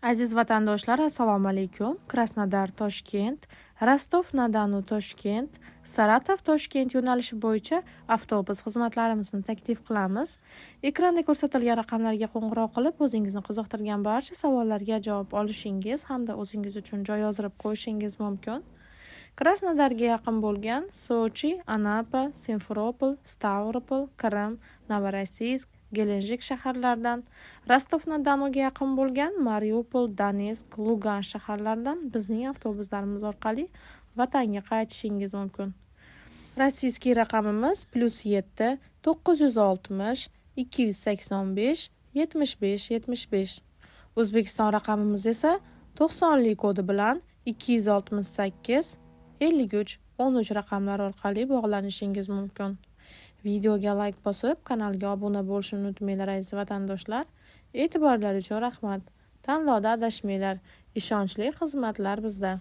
Aziz vatandoshlar, assalomu alaykum. Krasnodar Toshkent, Rostov-na-Donu Toshkent, Saratov Toshkent yo'nalishi bo'yicha avtobus xizmatlarimizni taklif qilamiz. Ekranda ko'rsatilgan raqamlarga qo'ng'iroq qilib, o'zingizni qiziqtirgan barcha savollarga javob olishingiz hamda o'zingiz uchun joy yozdirib qo'yishingiz mumkin. Krasnodarga yaqin bo'lgan Sochi, Anapa, Simferopol, Stavropol, Qrim, Novorossiysk, Gelenjik shaharlaridan, Rostov-na-Donuga yaqin bo'lgan Mariupol, Donetsk, Lugan shaharlaridan bizning avtobuslarimiz orqali vatanga qaytishingiz mumkin. Rossiyskiy raqamimiz +7 960 285 75 75. O'zbekiston raqamimiz esa 90 kodi bilan 268 53 13 raqamlar orqali bog'lanishingiz mumkin. Videoga like bosib, kanalga obuna bo'lishni unutmanglar aziz vatandoshlar. E'tiborlar uchun rahmat. Tanlovda adashmanglar. Ishonchli xizmatlar bizda.